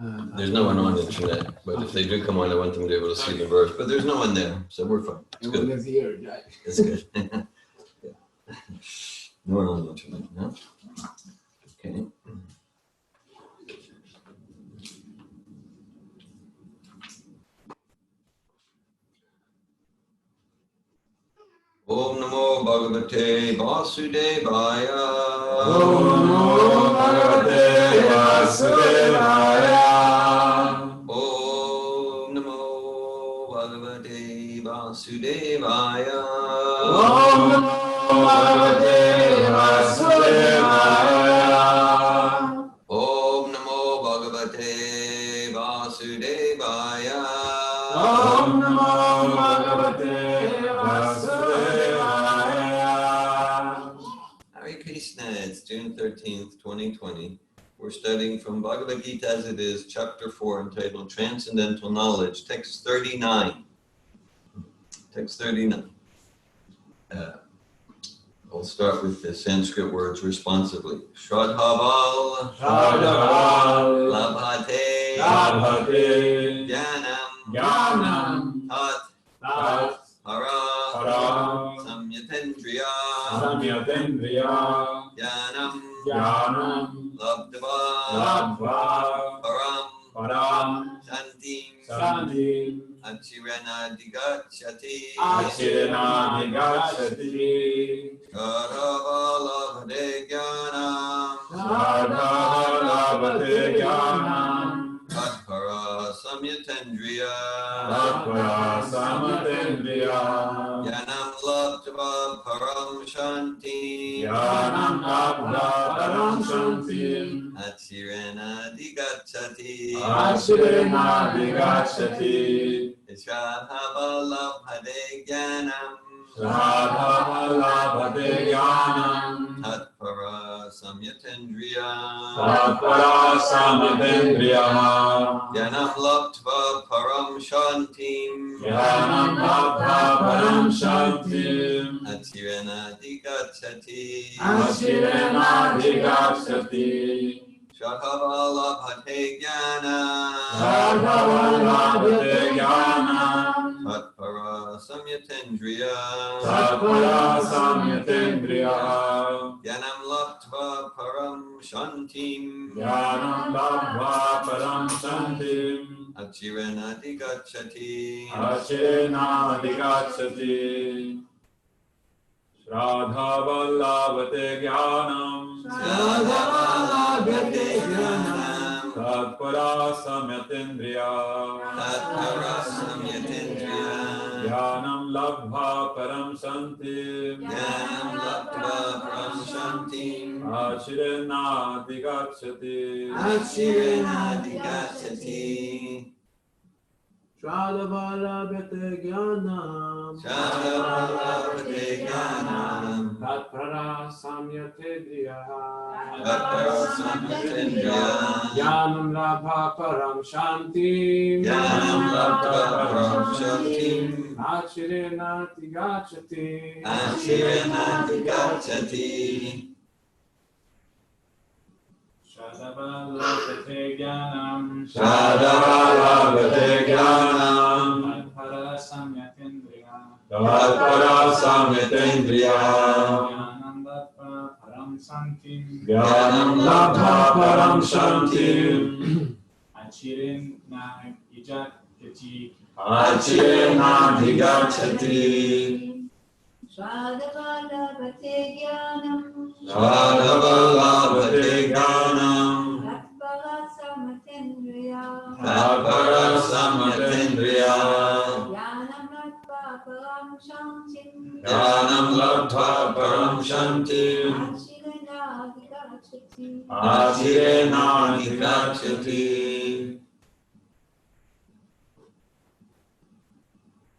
There's no one on the internet, but if they do come on, I want them to be able to see the verse. But there's no one there, so we're fine. It's good. It's good. Yeah. No one on the internet, no? Okay. Om Namo Bhagavate Vasudevaya. Om Namo Bhagavate Vasudevaya. Om Namo Bhagavate Vasudevaya. Om Namo Bhagavate Vasudevaya. Om Namo Bhagavate Vasudevaya. Om Namo Bhagavate Vasudevaya. Hare Krishna, it's June 13th, 2020. We're studying from Bhagavad Gita as it is, chapter 4, entitled Transcendental Knowledge, text 39. Text 39. I'll start with the Sanskrit words responsively. Shradhaval, Shradhaval, Labhate, Labhate, Jnanam, Jnanam, Tat, Tat, Hara, Hara, Samyatendriya, Samyatendriya, Jnanam, Jnanam, Labdhava, Labdhva, Param, Param, Shantim, Shantim, Achirana Digachati, Achirena Nigachati, Shradhavalabhate Jnanam, Shradhavalabhate Jnanam, Tatpara Samyatendriya, Tatpara Samyatendriya, Jnanam Labdhava Param Shanti, Jnanam Labdhva Param Shantim, Achirana Digachati, Achirena Nigachati, Shradhavalabhate Jnanam, Shradhavalabhate Jnanam, Tatpara Samyatendriya, Tatpara Samyatendriya, Jnanam Labdhva Param Shantim, Jnanam Labdhva Param Shantim, Achirana Digachati, Achirena Nigachati, Shradhavalabhate Jnanam, Shradhavalabhate Jnanam, Tatpara Samyatendriya, Tatpara Samyatendriya, Jnanam Labdhva Param Shantim, Jnanam Labdhva Param Shantim, Achirana Digachati, Achirena Nigachati, Shradhavalabhate Jnanam, Shradhavalabhate Jnanam, Tatpara Samyatendriya, Tatpara Samyatendriya, Jnanam Labdhva Param Shantim, Jnanam Labdhva Param Shantim, Achirena Nigachati, Achirana Digachati, Shradhavalabhate Jnanam, Shradhavalabhate Jnanam, Tatpara Samyatendriya, Tatpara Samyatendriya, Jnanam Labdhva Param Shantim, Jnanam Labdhva Param Shantim, Achirena Digachati, Achirana Digachati, Shradhavalabhate Jnanam, Shradhavalabhate Jnanam, Tatpara Samyatendriya, Tatpara Samyatendriya, Jnanam Labdhva Param Shantim, Jnanam Labdhva Param Shantim, Achirena Digachati, Achirena Digachati, Shradhavalabhate Jnanam, Shradhavalabhate Jnanam, Tatpara Samyatendriya, Tatpara Samyatendriya, Jnanam Labdhva Param Shantim, Jnanam Labdhva Param Shantim, Achirena Digachati, Achirena Digachati.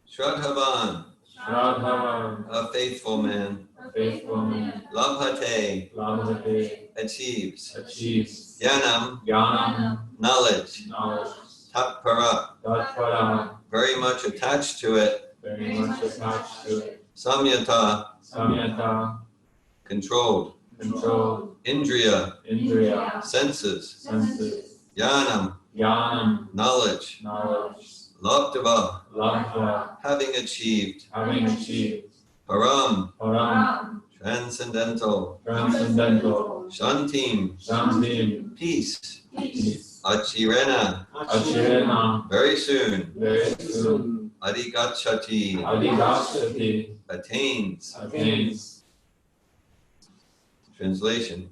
Shradhavan, Shradhavan, a faithful man, faithful man, Labhate, Labhate, achieves, achieves, Jnanam, Jnanam, knowledge, knowledge, Tatpara, Tatpara, very much attached to it, very much attached to it, Samyata, Samyata, controlled, control, Indriya, Indriya, senses, senses, Jnanam, Jnanam, knowledge, knowledge, Labdava, Labdva, having achieved, having achieved, Param, Param, transcendental, transcendental, Shantim, Shantim, peace, peace, Achirena, Achirena, very soon, very soon, Adhigachati, Adhigachati, attains. attains. Translation: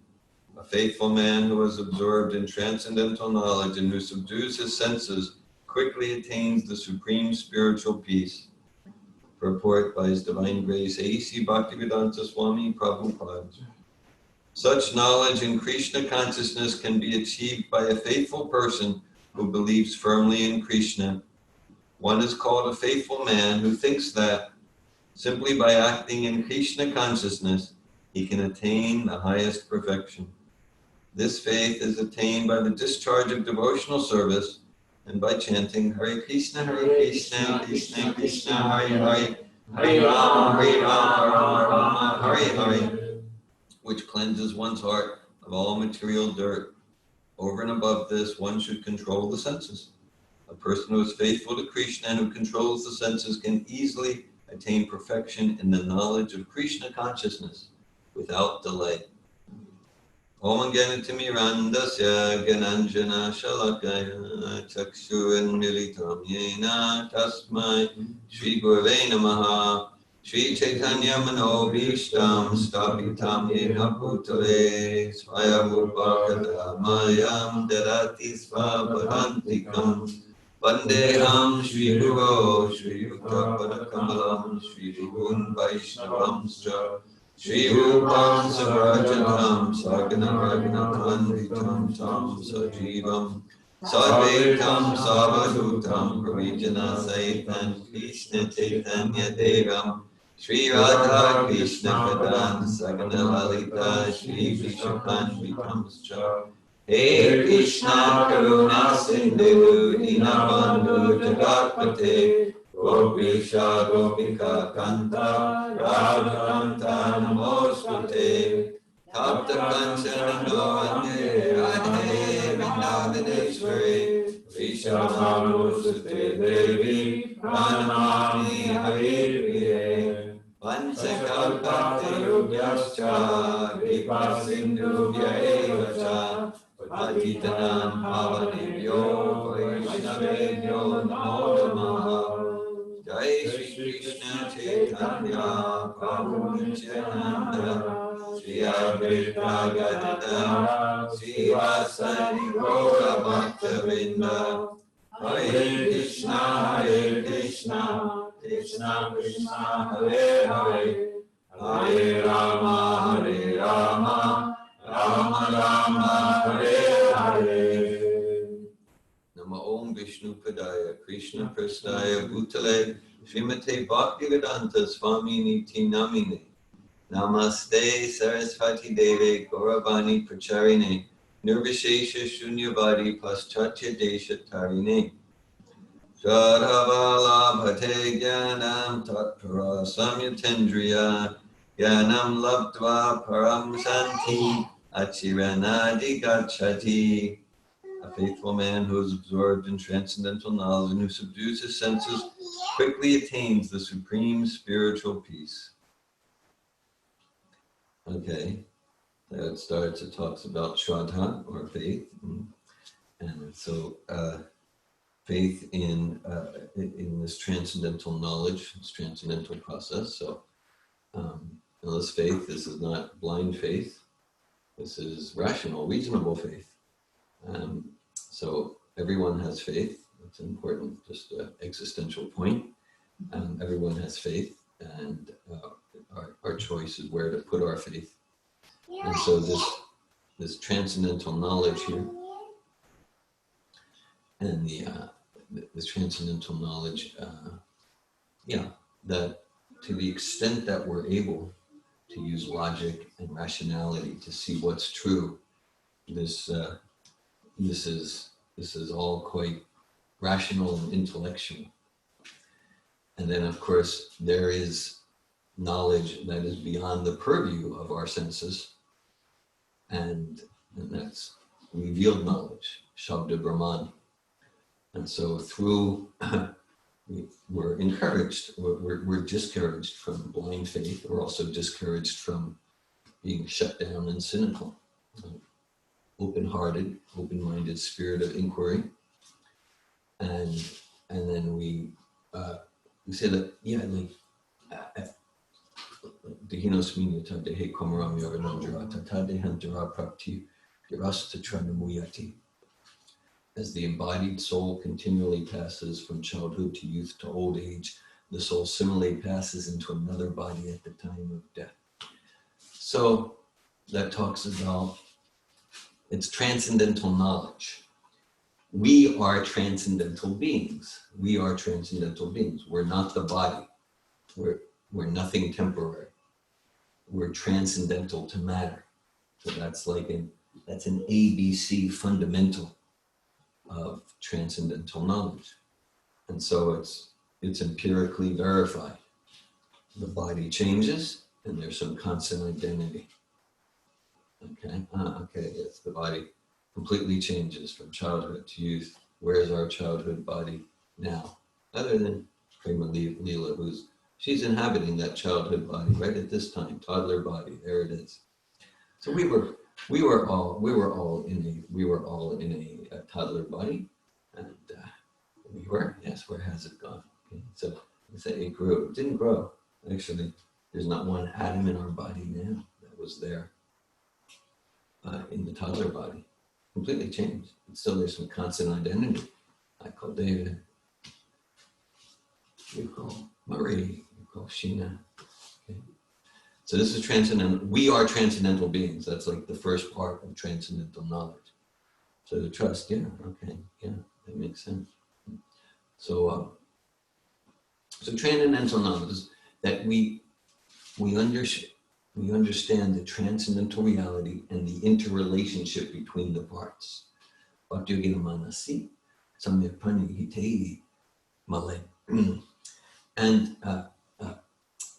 a faithful man who is absorbed in transcendental knowledge and who subdues his senses quickly attains the supreme spiritual peace. Purport by His Divine Grace A.C. Bhaktivedanta Swami Prabhupada. Such knowledge in Krishna consciousness can be achieved by a faithful person who believes firmly in Krishna. One is called a faithful man who thinks that simply by acting in Krishna consciousness, he can attain the highest perfection. This faith is attained by the discharge of devotional service and by chanting Hare Krishna, Krishna Krishna, Hare Hare, Hare Rama, Rama Rama, Hare Hare, which cleanses one's heart of all material dirt. Over and above this, one should control the senses. A person who is faithful to Krishna and who controls the senses can easily attain perfection in the knowledge of Krishna consciousness without delay. Om Ganatimirandasya Gananjana Shalakaya Chakshuranmilitam Yena Tasmai Shri Gurave Namaha Shri Chaitanya Manobhishtam Stapitam Yena Bhutale Swayamupakadamayam Darati Svapadantikam Vandeham Shri Guru Shri Yukta Padakamalam Shri Vigun Vaishnavamscha Shri Rupam Sagrajatam Sagana Raghunatam Vitam Tam Sajivam Sadvaitam Savadutam Pravijana Saitan Krishna Chaitanya Devam Shri Radha Krishna Kadan Sagana Lalita Shri Vishakan Vitamscha He Krishna Karuna Sindhu Dinabandhu Jagatpate Gopisha Gopika Kanta Radha Kanta Namostate Tapta Kanchana Govande Radhe Vrindavaneshwari Vishamanusute Devi Pranamami Haripriye Vansakalpatayubhyascha Kripa Sindhubhya Evacha Patitanam Pavanebhyo Vaishnavebhyo Namo Namaha Jai Shri Krishna Chaitanya Prabhu Nityananda Shri Advaita Gadadhara Shri Vasari Gaura Bhaktavinda Hare Krishna Krishna Krishna Hare Hare Hare Rama Rama Rama Hare Hare Nama Om Vishnu Padaya Krishna Prasthaya Bhutale Srimate Bhaktivedanta Swami Niti Namine Namaste Sarasvati Deve Gauravani Pracharine Nirvishesha Shunyavadi Paschatya Desha Tarine Shadhavala Bhate Gyanam Tatpara Samyatendriya Gyanam Labdva Param Santi Achiranadi Gachati. A faithful man who is absorbed in transcendental knowledge and who subdues his senses quickly attains the supreme spiritual peace. Okay, there it starts. It talks about Shraddha, or faith. And so faith in this transcendental knowledge, this transcendental process. So this faith, this is not blind faith. This is rational, reasonable faith. So everyone has faith. It's an important, just existential point. Everyone has faith, and our choice is where to put our faith. And so this transcendental knowledge here, and this transcendental knowledge, that to the extent that we're able to use logic and rationality to see what's true, this is all quite rational and intellectual. And then, of course, there is knowledge that is beyond the purview of our senses, and that's revealed knowledge, Shabda Brahman, And so through, we're encouraged, we're discouraged from blind faith. We're also discouraged from being shut down and cynical. Open-hearted, open-minded spirit of inquiry. And then we say that, yeah, like, Dihinos minyata dehe komaram yavanandra tata dehantara prapti dirasta tranamuyati. As the embodied soul continually passes from childhood to youth to old age, the soul similarly passes into another body at the time of death. So that talks about it's transcendental knowledge. We are transcendental beings. We are transcendental beings. We're not the body. We're nothing temporary. We're transcendental to matter. So that's an ABC fundamental of transcendental knowledge. And so it's empirically verified. The body changes and there's some constant identity. Okay, yes, the body completely changes from childhood to youth. Where's our childhood body now? Other than Prema Leela, she's inhabiting that childhood body right at this time, toddler body, there it is. So we were all in a toddler body, and yes, where has it gone? Okay, so we say it grew. It didn't grow. Actually, there's not one atom in our body now that was there in the toddler body. Completely changed. But still there's some constant identity. I call David. You call Marie. You call Sheena. Okay. So this is transcendental. We are transcendental beings. That's like the first part of transcendental knowledge. So the trust, yeah, okay, yeah, that makes sense. So transcendental knowledge is that we understand the transcendental reality and the interrelationship between the parts. Bhakti-yoga-manasi, samyapani hitei malay. And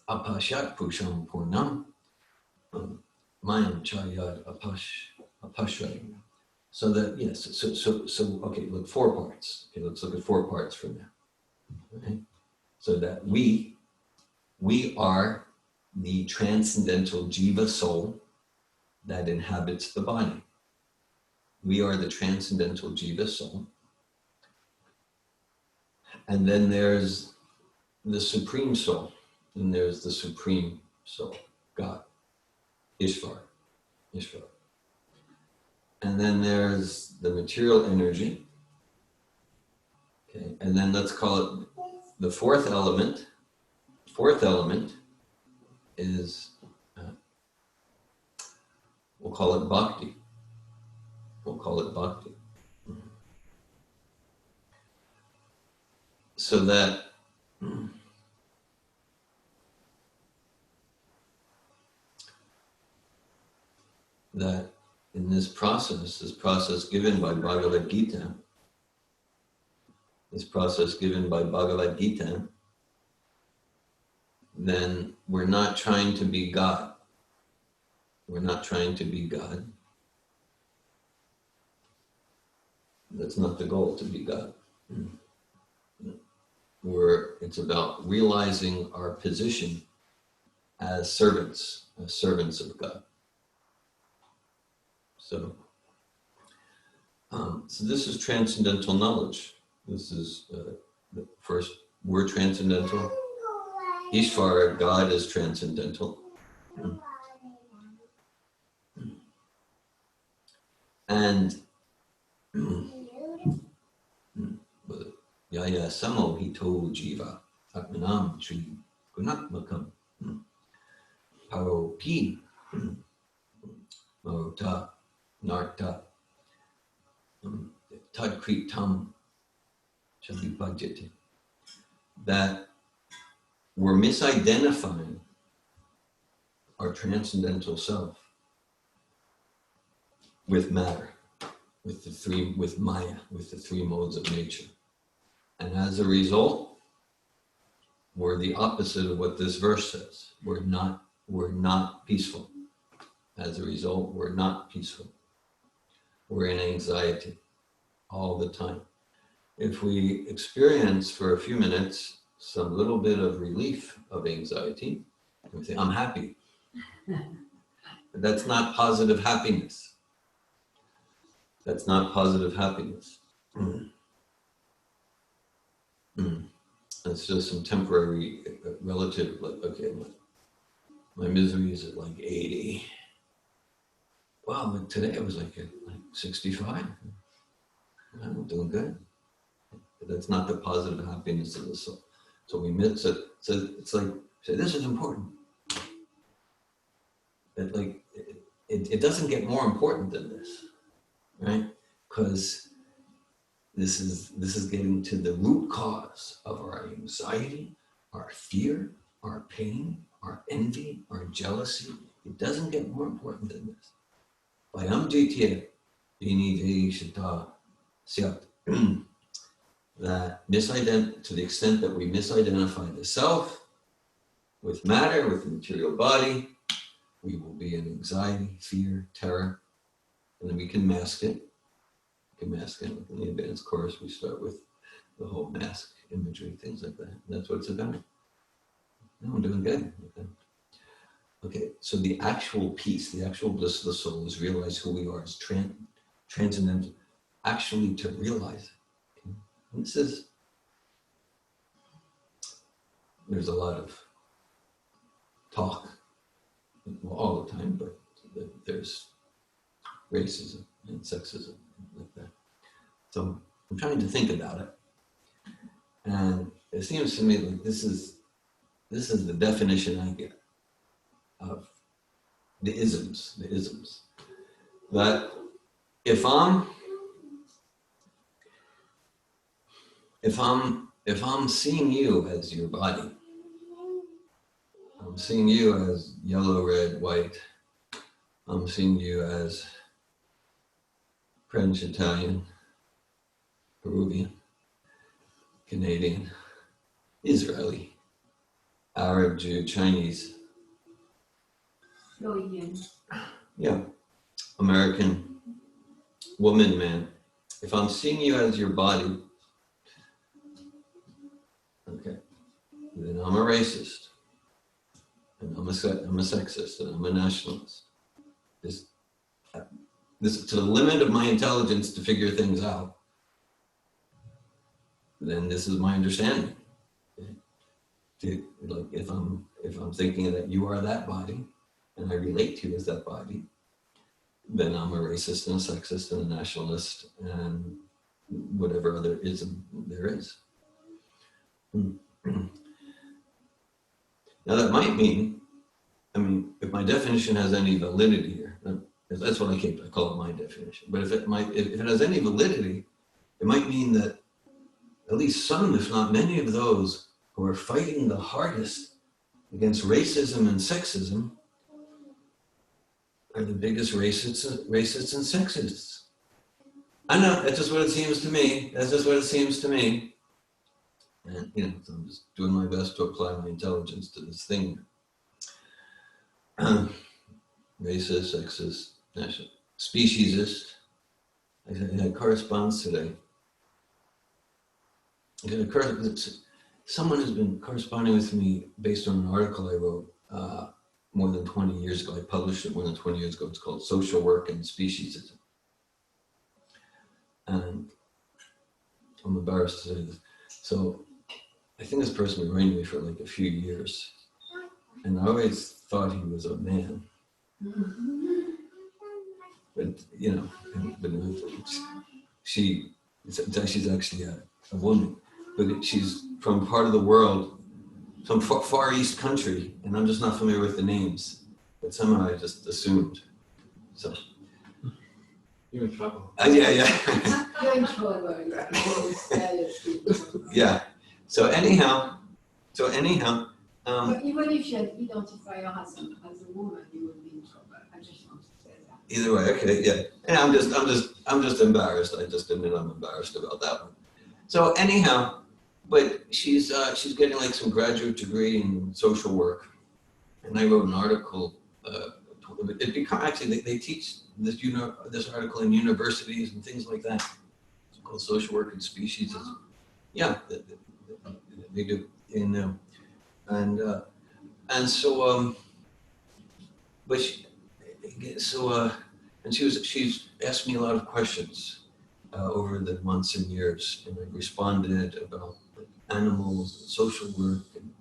apashat pusham purnam, mayam chayad apashray. So that, yes, so okay, look, 4 parts. Okay, let's look at 4 parts from now. Okay? So that we are the transcendental jiva soul that inhabits the body. We are the transcendental jiva soul. And then there's the supreme soul. And there's the supreme soul, God, Ishvara. And then there's the material energy. Okay, and then let's call it the fourth element. Fourth element is, we'll call it bhakti. So that in this process given by Bhagavad Gita, then we're not trying to be God. That's not the goal, to be God. It's about realizing our position as servants of God. So this is transcendental knowledge. This is the first, we're transcendental. Ishvara, God, is transcendental. And Yaya Samo Hito Jiva Atmanam Sri Gunatmakam Paropi Marota Narta Tadkritam Shalipajiti. That we're misidentifying our transcendental self with matter, with Maya, with the 3 modes of nature. And as a result, we're the opposite of what this verse says. We're not peaceful. As a result, we're not peaceful. We're in anxiety all the time. if we experience for a few minutes some little bit of relief of anxiety, we say, I'm happy. But that's not positive happiness. That's not positive happiness. It's just some temporary, relative, like, okay, my misery is at like 80. Wow, but today I was like at like 65. I'm doing good. But that's not the positive happiness of the soul. So we miss it. So it's like, say, this is important. But like, it doesn't get more important than this, right? Because this is getting to the root cause of our anxiety, our fear, our pain, our envy, our jealousy. It doesn't get more important than this. Vayam jitye bini shita syat. That to the extent that we misidentify the self with matter, with the material body, we will be in anxiety, fear, terror, and then we can mask it. In the advanced course, we start with the whole mask imagery, things like that. And that's what it's about. No, I'm doing good. Okay, so the actual peace, the actual bliss of the soul is realize who we are as transcendental, actually to realize it. Okay? And there's a lot of talk, well, all the time, but there's racism and sexism like that. So I'm trying to think about it. And it seems to me like this is the definition I get of the isms. That if I'm seeing you as your body, I'm seeing you as yellow, red, white, I'm seeing you as French, Italian, Peruvian, Canadian, Israeli, Arab, Jew, Chinese. Yeah, American, woman, man. If I'm seeing you as your body, okay, then I'm a racist, and I'm a sexist, and I'm a nationalist. This to the limit of my intelligence to figure things out, then this is my understanding. Like if I'm thinking that you are that body, and I relate to you as that body, then I'm a racist and a sexist and a nationalist and whatever other ism there is. Now that might mean, if my definition has any validity here, that's what I call it my definition. But if it has any validity, it might mean that at least some, if not many of those who are fighting the hardest against racism and sexism are the biggest racists and sexists. I know, that's just what it seems to me. And so I'm just doing my best to apply my intelligence to this thing. Racist, sexist, national, speciesist. I had correspondence today. Someone has been corresponding with me based on an article I wrote more than 20 years ago. I published it more than 20 years ago. It's called Social Work and Speciesism. And I'm embarrassed to say this. So I think this person been writing me for like a few years. And I always thought he was a man. But, she's actually a woman. But she's from part of the world, some far east country, and I'm just not familiar with the names. But somehow I just assumed. So. You're in trouble. Yeah. You're in trouble. Yeah. So anyhow. But even if you identify her as a woman, you will be in trouble. I just want to say that. Either way, okay, yeah. And I'm just embarrassed. I just admit I'm embarrassed about that one. So anyhow, but she's getting like some graduate degree in social work, and I wrote an article. They teach this article in universities and things like that. called social work and speciesism. Yeah, they do. And so but she's asked me a lot of questions over the months and years, and I responded about animals, and social work, and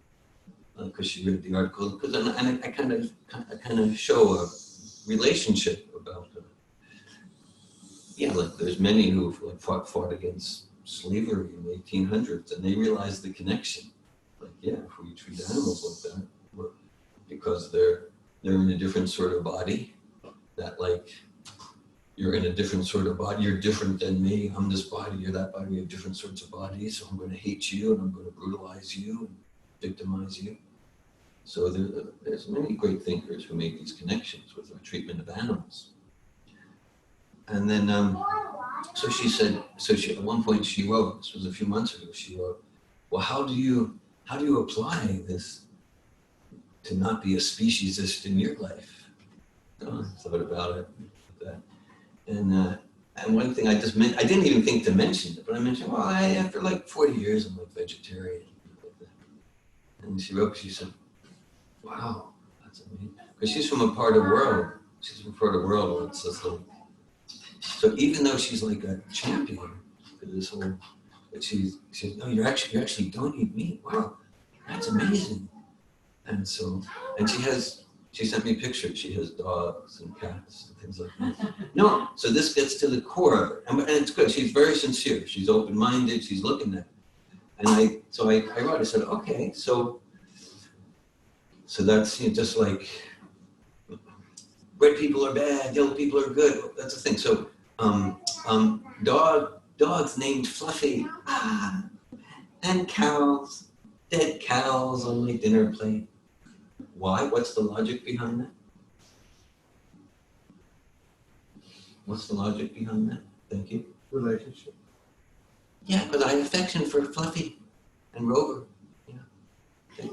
because she read the article, and I kind of show a relationship about like there's many who've like fought against slavery in the 1800s, and they realized the connection. Like, yeah, if we treat animals like that, because they're in a different sort of body, that like you're in a different sort of body, you're different than me, I'm this body, you're that body, we have different sorts of bodies, so I'm going to hate you and I'm going to brutalize you and victimize you. So there's many great thinkers who made these connections with our treatment of animals. And then, so she said, at one point she wrote, this was a few months ago, she wrote, well, how do you apply this to not be a speciesist in your life? Oh, I thought about it. And one thing I didn't even think to mention it, but I mentioned, well, after like 40 years, I'm like vegetarian. And she wrote, she said, wow, that's amazing. Because she's from a part of the world where it's just like, so even though she's like a champion for this whole, but she said, no, you actually don't eat meat. Wow, that's amazing. And so, and she sent me pictures. She has dogs and cats and things like that. No, so this gets to the core of it. And it's good. She's very sincere. She's open-minded. She's looking at it. And I wrote, I said, okay, so that's just like, red people are bad, yellow people are good. That's the thing. So, dogs named Fluffy, and cows, dead cows on my dinner plate. Why? What's the logic behind that? What's the logic behind that? Thank you. Relationship. Yeah, because I have affection for Fluffy and Rover. Yeah. Okay.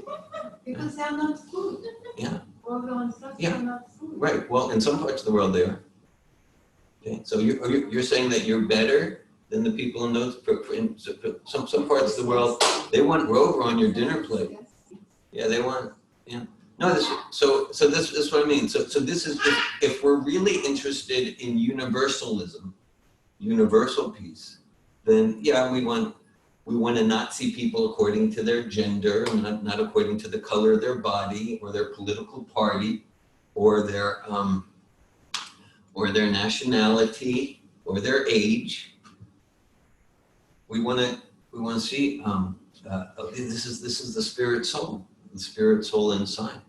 Because they are not food. Yeah. Rover and Fluffy Yeah. are not food. Right. Well, in some parts of the world they are. Okay. So you're saying that you're better than the people in those some parts of the world. They want Rover on your dinner plate. Yes. Yeah, they want. Yeah. No. So this is what I mean. So this is if we're really interested in universalism, universal peace, then yeah, we want to not see people according to their gender, and not according to the color of their body or their political party or their nationality or their age. We want to see this is the spirit soul inside.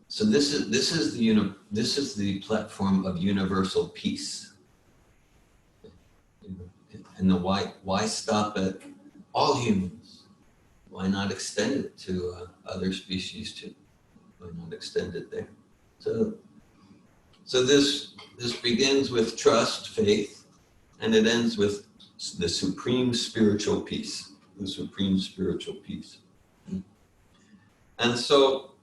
So this is the platform of universal peace. And the why stop at all humans? Why not extend it to other species too? Why not extend it there? So this begins with trust, faith, and it ends with the supreme spiritual peace. The supreme spiritual peace. And so,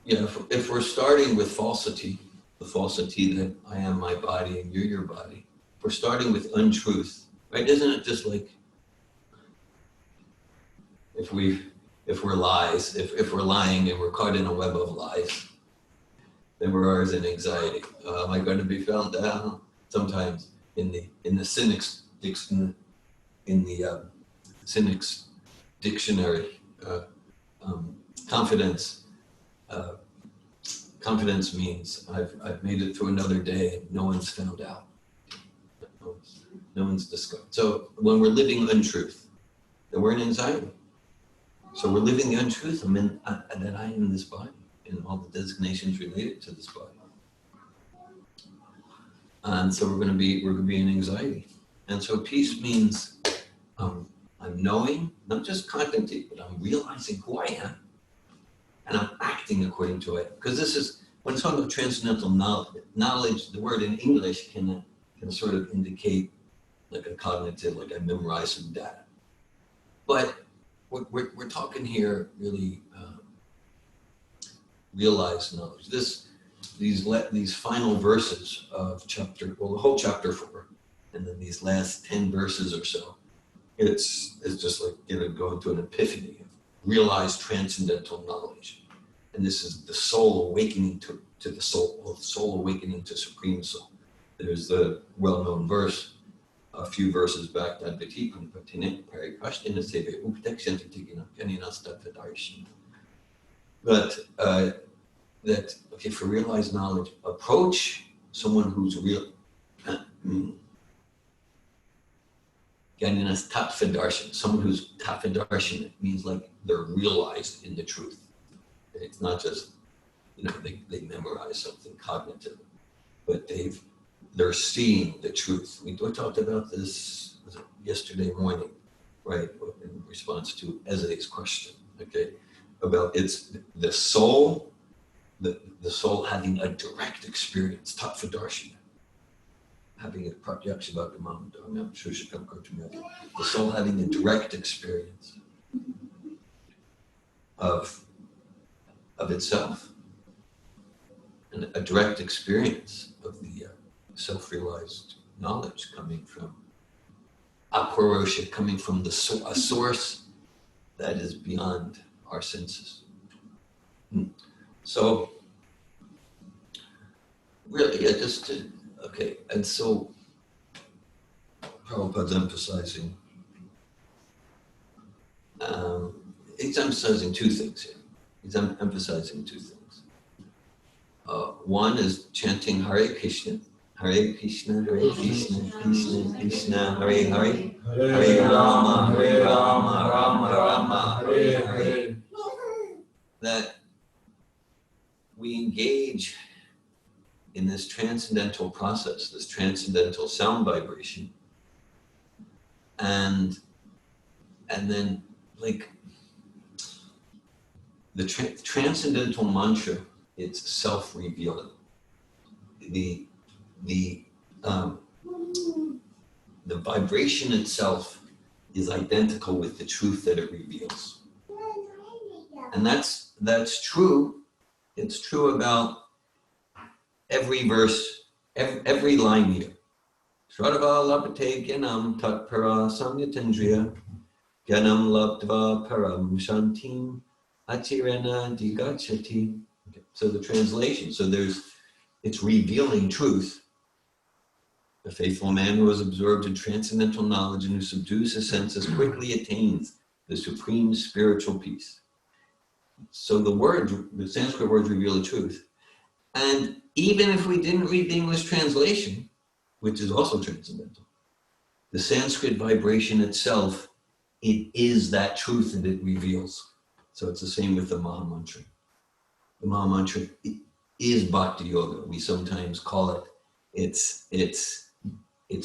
if we're starting with falsity, the falsity that I am my body and you're your body, if we're starting with untruth, right? Isn't it just like if we're lies, if we're lying and we're caught in a web of lies, then we're always in anxiety. Am I going to be found out? Sometimes in the cynic's dictionary, confidence means I've made it through another day and no one's found out. No one's discovered. So when we're living untruth, then we're in anxiety. So we're living the untruth. That I am this body and all the designations related to this body. And so we're going to be in anxiety. And so peace means I'm knowing, not just contemplating, but I'm realizing who I am. And I'm acting according to it. Because this is, when it's talking about transcendental knowledge, the word in English can sort of indicate like a cognitive, like I memorize some data. But we're talking here really realized knowledge. These final verses of the whole chapter 4, and then these last 10 verses or so, it's just like, going to an epiphany of realized transcendental knowledge. And this is the soul awakening to the soul, or the soul awakening to Supreme Soul. There's the well-known verse, a few verses back, that okay, for realized knowledge, approach someone who's real. Someone who's tatfadarshan, it means like they're realized in the truth. It's not just, they memorize something cognitive, but they're seeing the truth. We talked about this yesterday morning, right, in response to Eze's question, okay, about it's the soul, the soul having a direct experience, tatfadarshan, having a the soul having a direct experience of itself, and a direct experience of the self-realized knowledge coming from Aparosha, coming from a source that is beyond our senses. So, really, okay, and so Prabhupada's emphasizing, he's emphasizing two things here. He's emphasizing two things. One is chanting Hare Krishna, Hare Krishna, Hare Krishna, Krishna Krishna, Hare Hare, Hare Rama, Hare Rama, Rama Rama, Hare Hare. That we engage in this transcendental process, this transcendental sound vibration, and then, like, the transcendental mantra, it's self-revealing. The vibration itself is identical with the truth that it reveals, and that's true. It's true about every verse, every line here. Shradava labhate gyanam tatpara samyatendriya gyanam labdva param shantim atirena digachati. Okay. So the translation, it's revealing truth. The faithful man who has absorbed in transcendental knowledge and who subdues his senses quickly attains the supreme spiritual peace. So the Sanskrit words reveal the truth. And even if we didn't read the English translation, which is also transcendental, the Sanskrit vibration itself, it is that truth that it reveals. So it's the same with the Maha Mantra. The Maha Mantra is Bhakti Yoga. We sometimes call it, it's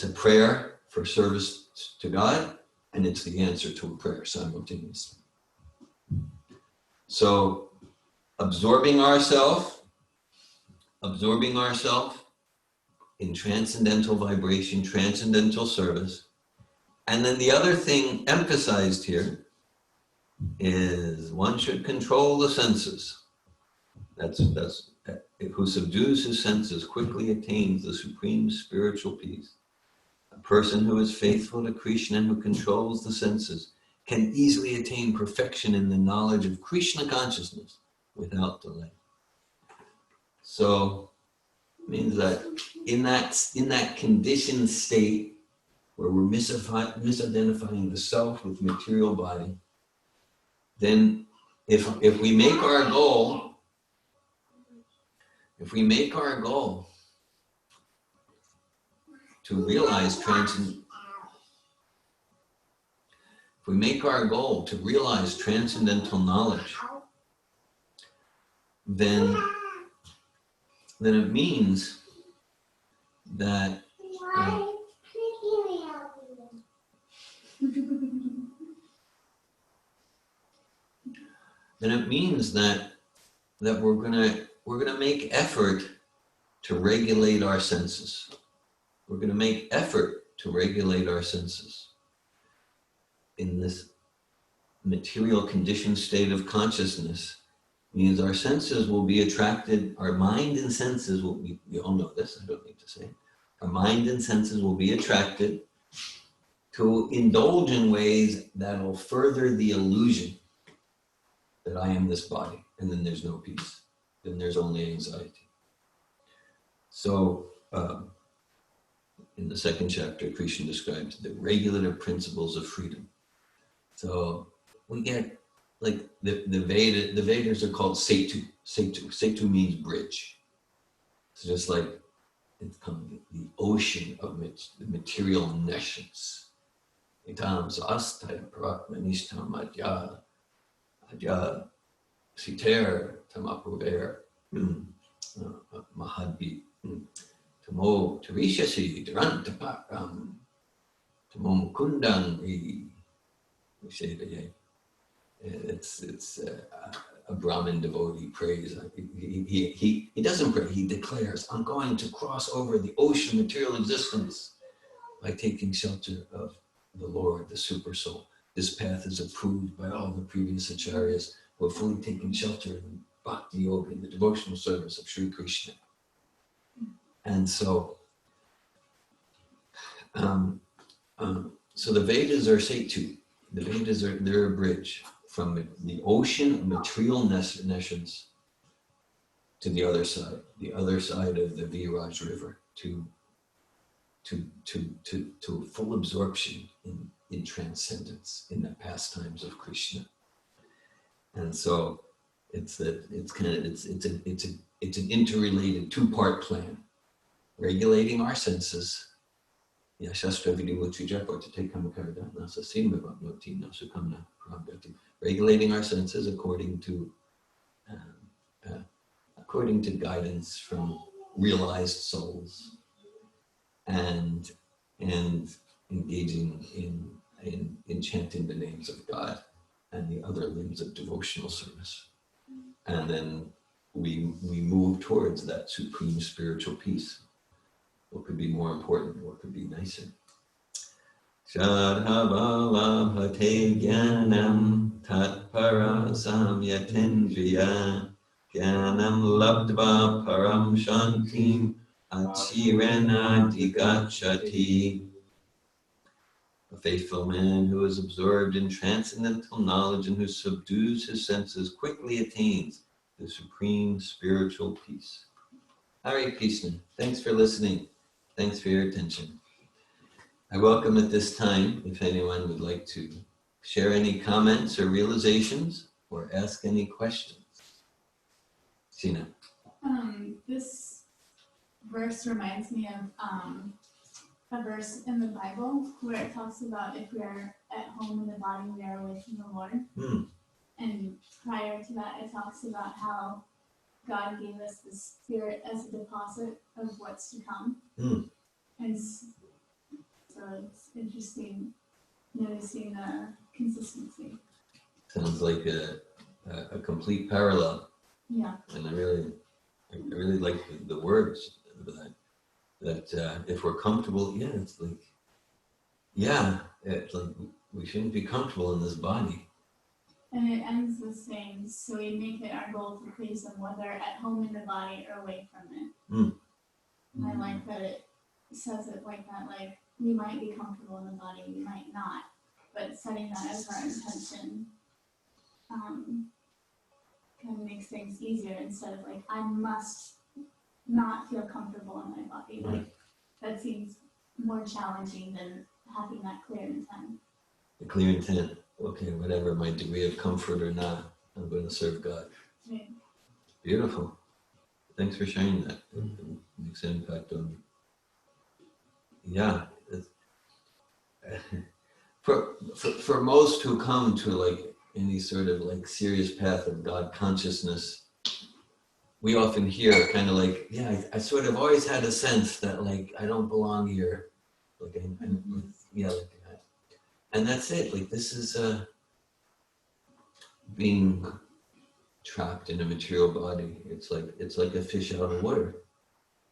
a prayer for service to God, and it's the answer to a prayer simultaneously. So absorbing ourselves in transcendental vibration, transcendental service. And then the other thing emphasized here is one should control the senses. That's who subdues his senses quickly attains the supreme spiritual peace. A person who is faithful to Krishna and who controls the senses can easily attain perfection in the knowledge of Krishna consciousness without delay. So it means that in that conditioned state where we're misidentifying the self with material body, then if we make our goal to realize transcendental knowledge, then it means that we're gonna make effort to regulate our senses. We're gonna make effort to regulate our senses in this material conditioned state of consciousness. means our senses will be attracted, our mind and senses will be, you all know this, I don't need to say it. Our mind and senses will be attracted to indulge in ways that will further the illusion that I am this body, and then there's no peace. Then there's only anxiety. So, in the second chapter, Krishna describes the regulative principles of freedom. So we get, like, the Vedas are called Setu. Setu means bridge. It's just like, it's kind of the ocean of the material nescience. Itam sastaya paratmanishtam adya siter tamapuver mahadbi tamo tarishasi durantapakam tamo mukundan it's a Brahmin devotee prays. He doesn't pray, he declares, I'm going to cross over the ocean of material existence by taking shelter of the Lord, the super soul. This path is approved by all the previous acharyas who have fully taken shelter in Bhakti Yoga, in the devotional service of Sri Krishna. And so, so the Vedas are Setu. The Vedas they're a bridge from the ocean of material nescience to the other side of the Viraj River, to full absorption in transcendence, in the pastimes of Krishna. And so it's an interrelated two-part plan, regulating our senses. Regulating our senses according to guidance from realized souls, and engaging in chanting the names of God and the other limbs of devotional service. And then we move towards that supreme spiritual peace. What could be more important? What could be nicer? Shadhava labhate jnanam tatpara samyatendriya jnanam labdva param shantim achirena digachati. A faithful man who is absorbed in transcendental knowledge and who subdues his senses quickly attains the supreme spiritual peace. Hare Krishna. Thanks for listening. Thanks for your attention. I welcome at this time, if anyone would like to share any comments or realizations or ask any questions. Sina. This verse reminds me of a verse in the Bible where it talks about if we are at home in the body, we are away from the Lord. And prior to that, it talks about how God gave us the Spirit as a deposit of what's to come. And so it's interesting noticing the consistency. Sounds like a complete parallel. Yeah. And I really like the words of that if we're comfortable, it's like we shouldn't be comfortable in this body. And it ends the same, so we make it our goal to please Him, whether at home in the body or away from it. And I like that it says it like that, like we might be comfortable in the body, we might not, but setting that as our intention kind of makes things easier instead of like, I must not feel comfortable in my body. Like that seems more challenging than having that clear intent. The clear intent. Okay, whatever my degree of comfort or not, I'm going to serve God. Right. Beautiful. Thanks for sharing that. It makes an impact on me. Yeah. For most who come to like any sort of like serious path of God consciousness, we often hear kind of like, I sort of always had a sense that like I don't belong here. Like and that's it. Like this is being trapped in a material body. It's like a fish out of water.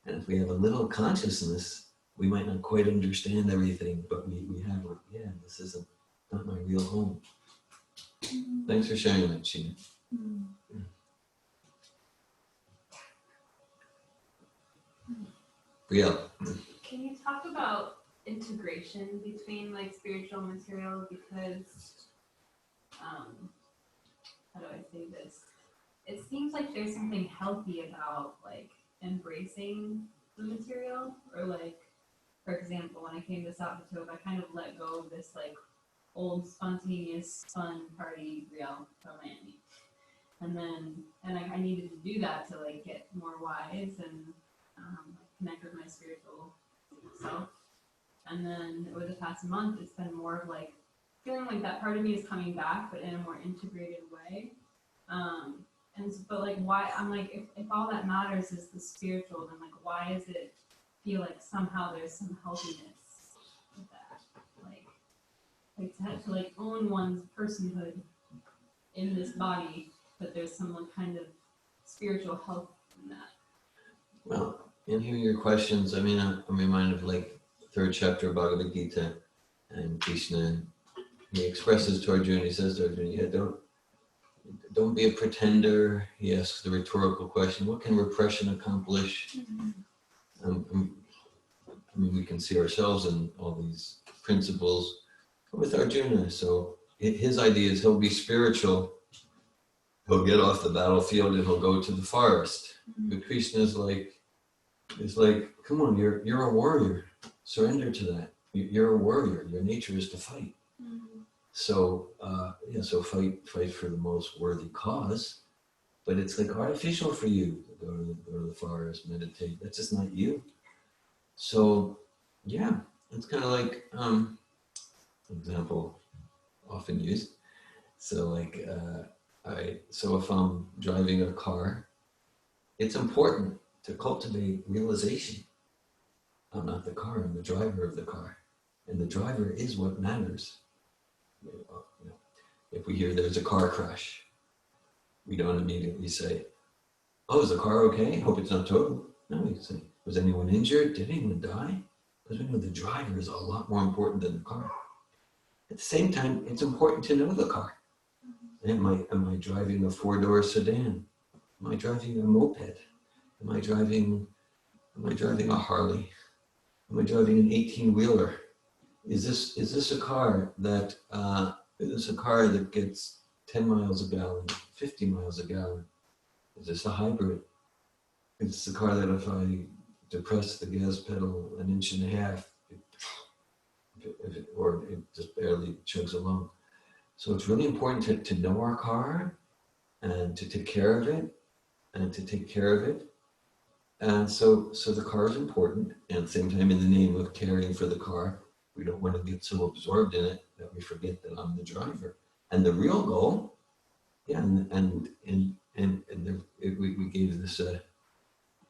And if we have a little consciousness, we might not quite understand everything, but we have like, this isn't not my real home. Thanks for sharing that, Sheena. Brielle. Can you talk about integration between like spiritual and material? Because how do I say this? It seems like there's something healthy about like embracing the material, or like, for example, when I came to Savatov, I kind of let go of this like old spontaneous fun party Brielle from Miami. And I needed to do that to like get more wise and connect with my spiritual self. And then over the past month, it's been more of like feeling like that part of me is coming back, but in a more integrated way. But like, why? I'm like, if all that matters is the spiritual, then like, why does it feel like somehow there's some healthiness with that? Like to like own one's personhood in this body, but there's some kind of spiritual health in that. Well, in hearing your questions, I mean, I'm reminded of like the 3rd chapter of Bhagavad Gita, and Krishna, he expresses to Arjuna, he says to Arjuna, yeah, don't be a pretender. He asks the rhetorical question, what can repression accomplish? I mean, we can see ourselves in all these principles with Arjuna. So his idea is he'll be spiritual, he'll get off the battlefield and he'll go to the forest. But Krishna is like, come on, you're a warrior. Surrender to that. You're a warrior. Your nature is to fight. So so fight for the most worthy cause. But it's like artificial for you to go to the forest, meditate. That's just not you. So yeah, it's kind of like example often used. So like so if I'm driving a car, it's important to cultivate realization. I'm not the car, I'm the driver of the car. And the driver is what matters. If we hear there's a car crash, we don't immediately say, oh, is the car okay? Hope it's not total. No, we say, was anyone injured? Did anyone die? Because we know the driver is a lot more important than the car. At the same time, it's important to know the car. Am I driving a 4-door sedan? Am I driving a moped? Am I driving a Harley? Am I driving an 18-wheeler? Is this a car that gets 10 miles a gallon, 50 miles a gallon? Is this a hybrid? Is this a car that if I depress the gas pedal 1.5 inches, it just barely chugs along? So it's really important to know our car and to take care of it, And so the car is important, and at the same time, in the name of caring for the car, we don't want to get so absorbed in it that we forget that I'm the driver. And the real goal, we gave this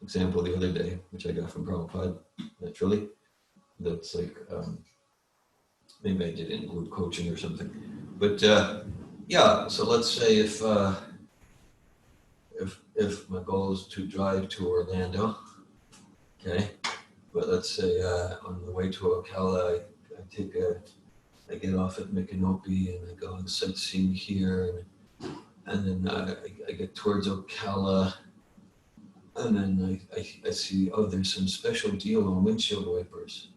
example the other day, which I got from Prabhupada, naturally. That's like, maybe I did it in group coaching or something. But so let's say if my goal is to drive to Orlando, okay, but let's say on the way to Ocala, I get off at Micanopy and I go and sightseeing here, and then I get towards Ocala, and then I see, oh, there's some special deal on windshield wipers.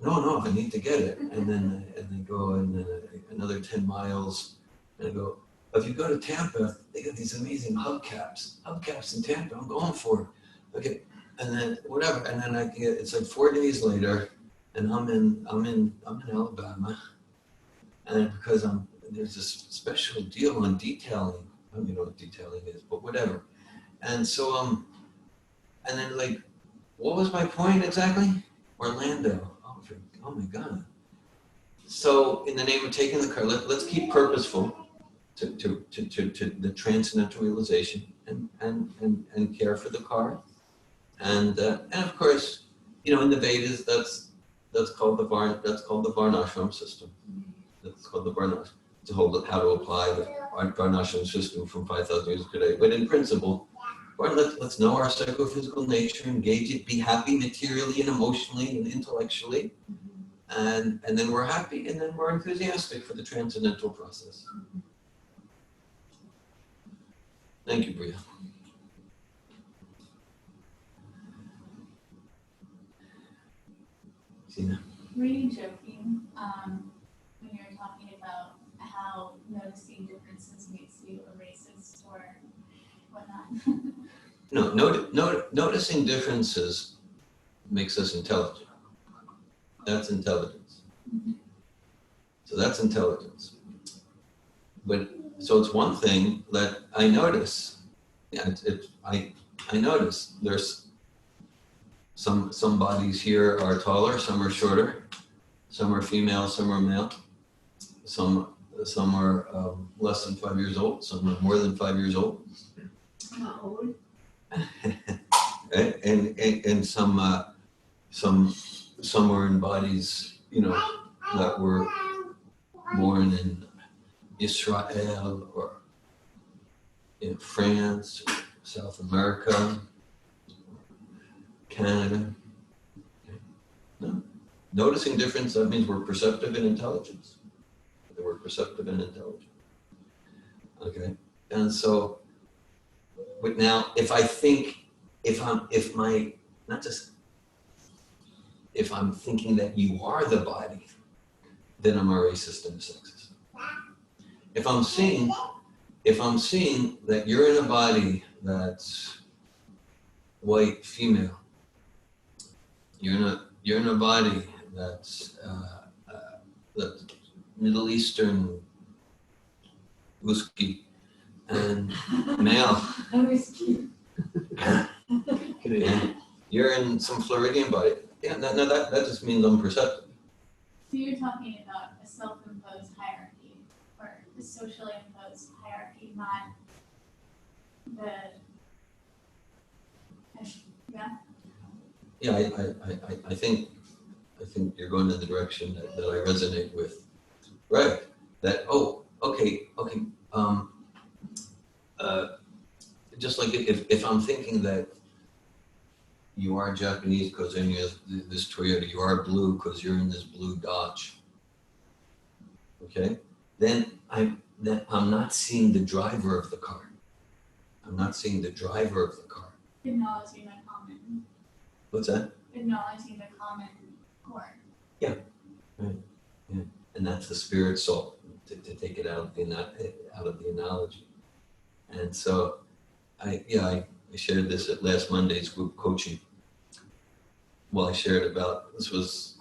No, I need to get it, and then I go and then another 10 miles, and I go, if you go to Tampa, they got these amazing hubcaps in Tampa. I'm going for it. Okay, and then whatever, and then it's like 4 days later, and I'm in Alabama, and because there's this special deal on detailing. I don't even know what detailing is, but whatever. And so and then like, what was my point exactly? Orlando. Oh my God. So in the name of taking the car, let's keep purposeful to the transcendental realization and care for the car, and of course, in the Vedas that's called the Varnashram system. That's called the Varnashram. To hold how to apply the Varnashram system from 5,000 years today. But in principle, let's know our psychophysical nature, engage it, be happy materially and emotionally and intellectually, and then we're happy, and then we're enthusiastic for the transcendental process. Thank you, Bria. Tina. Were you joking when you were talking about how noticing differences makes you a racist or whatnot? No, noticing differences makes us intelligent. That's intelligence. So that's intelligence. But so it's one thing that I notice. Yeah, I notice there's some bodies here are taller, some are shorter, some are female, some are male, some are less than 5 years old, some are more than 5 years old. How old? and some are in bodies, you know, that were born in Israel or in France, South America, Canada. Okay. No. Noticing difference, that means we're perceptive in intelligence. We're perceptive and intelligent. Okay. And so, but now if I'm thinking that you are the body, then I'm a racist and a sexist. If I'm seeing that you're in a body that's white, female, you're in a body that's Middle Eastern, Uski, and male. Whiskey. And you're in some Floridian body. Yeah, no, that just means I'm perceptive. So you're talking about a self-imposed hierarchy or a socially imposed hierarchy, not the Yeah, I think you're going in the direction that I resonate with. Right. That okay. Just like if I'm thinking that you are Japanese because in this Toyota, you are blue because you're in this blue Dodge. Okay, then I'm not seeing the driver of the car. I'm not seeing the driver of the car. acknowledging the common. What's that? Acknowledging the common core. Yeah, right. Yeah, and that's the spirit soul to take it out of the analogy. And so, I shared this at last Monday's group coaching. Well, I shared about, this was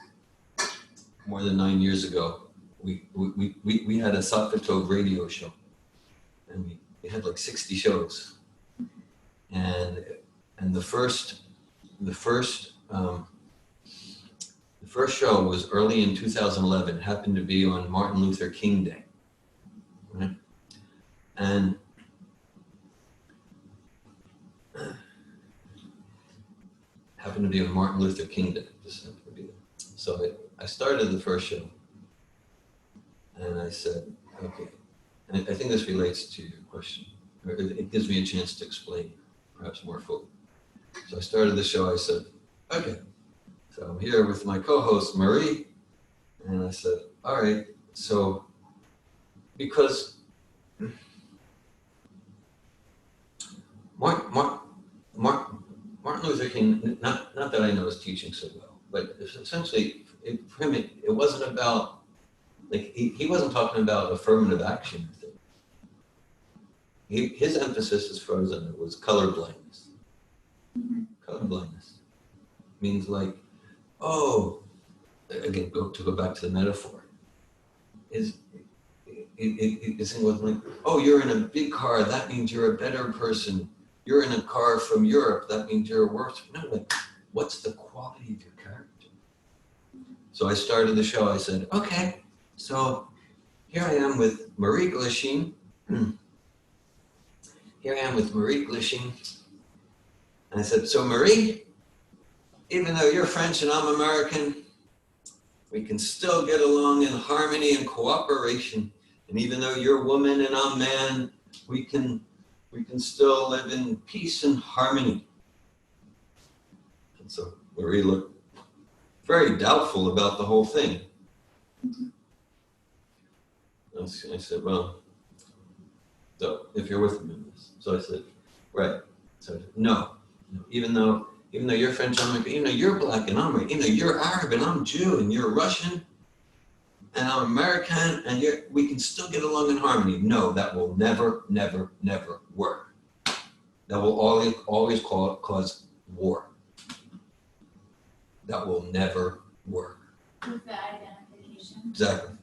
more than 9 years ago. We had a Sappho radio show, and we had like 60 shows, and the first show was early in 2011. Happened to be on Martin Luther King Day, right? And happened to be on Martin Luther King Day. Just happened to be there. So I started the first show, and I said, okay, and I think this relates to your question, or it gives me a chance to explain perhaps more fully. So I started the show, I said, okay, so I'm here with my co-host Marie, and I said, all right, so because Martin Luther King, not that I know his teaching so well, but essentially for him it wasn't about, like he wasn't talking about affirmative action. His emphasis, as far as I know, was color blindness. Color blindness means like, again, go back to the metaphor. His thing wasn't like, you're in a big car, that means you're a better person. You're in a car from Europe, that means you're a worse. No, like, what's the quality of your character? So I started the show, I said, okay, so here I am with Marie Glishing. And I said, so Marie, even though you're French and I'm American, we can still get along in harmony and cooperation. And even though you're woman and I'm man, we can still live in peace and harmony. And so Marie looked very doubtful about the whole thing. I said, well, so if you're with me in this. So I said, right. So no, even though even though you're French, I'm American, even though you're black and I'm, even though you're Arab and I'm Jew and you're Russian and I'm American and we can still get along in harmony. No, that will never, never, never work. That will always cause war. That will never work. With the identification. Exactly.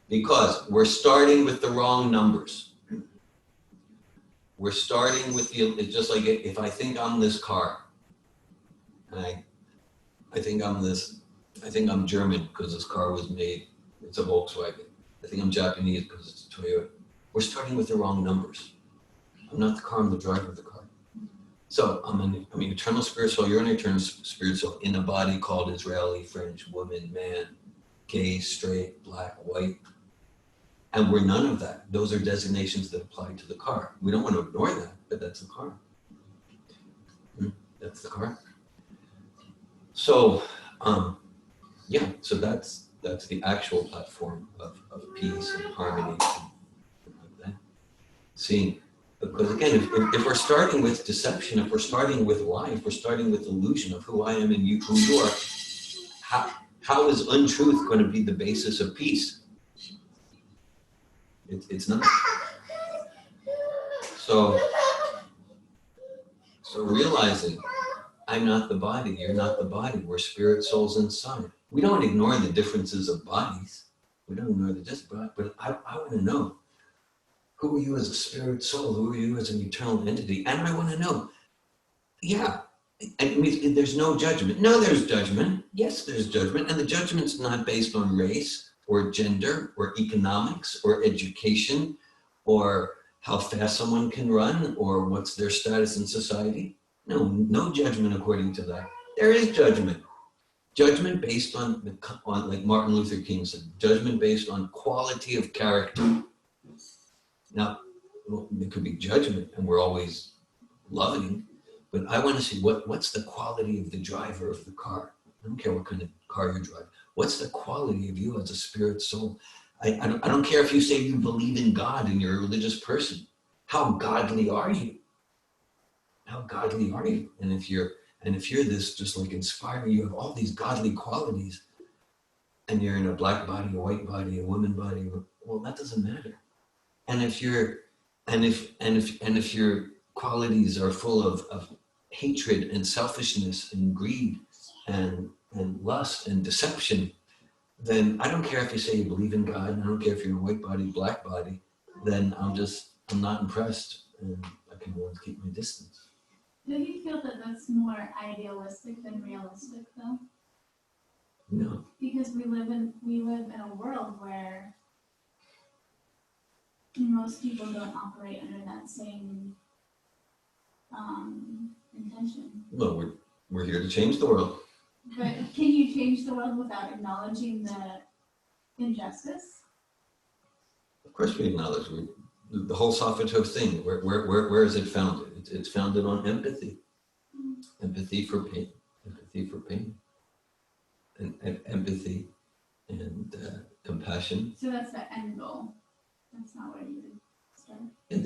Because we're starting with the wrong numbers. We're starting with it's just like if I think I'm this car, and I think I'm German because this car was made, it's a Volkswagen. I think I'm Japanese because it's a Toyota. We're starting with the wrong numbers. I'm not the car, I'm the driver of the car. So I'm an eternal spirit soul, you're an eternal spirit soul in a body called Israeli, French, woman, man, gay, straight, black, white. And we're none of that. Those are designations that apply to the car. We don't want to ignore that, but that's the car. That's the car. So, so that's the actual platform of peace and harmony. And like that. Seeing, because again, if we're starting with deception, if we're starting with lie, if we're starting with illusion of who I am and who you are, how is untruth going to be the basis of peace? It's not. So realizing I'm not the body, you're not the body, we're spirit, souls inside. We don't ignore the differences of bodies. We don't ignore the differences, but I want to know, who are you as a spirit soul? Who are you as an eternal entity? And I want to know, there's no judgment. No, there's judgment. Yes, there's judgment. And the judgment's not based on race or gender or economics or education or how fast someone can run or what's their status in society. No judgment according to that. There is judgment. Judgment based on like Martin Luther King said, judgment based on quality of character. Now, there could be judgment and we're always loving, but I want to see what's the quality of the driver of the car. I don't care what kind of car you drive. What's the quality of you as a spirit soul? I don't care if you say you believe in God and you're a religious person. How godly are you? How godly are you? And if you're this just like inspiring, you have all these godly qualities, and you're in a black body, a white body, a woman body, well, that doesn't matter. And if your qualities are full of hatred and selfishness and greed and lust and deception, then I don't care if you say you believe in God, I don't care if you're a white body, black body, then I'm not impressed and I can always keep my distance. Do you feel that that's more idealistic than realistic though? No. Because we live in a world where most people don't operate under that same intention. Well, we're here to change the world. But can you change the world without acknowledging the injustice? Of course we acknowledge the whole Sophitos thing. Where is it founded? It's founded on empathy. Empathy for pain. Empathy for pain. And empathy and compassion. So that's the end goal. That's not where you would start. And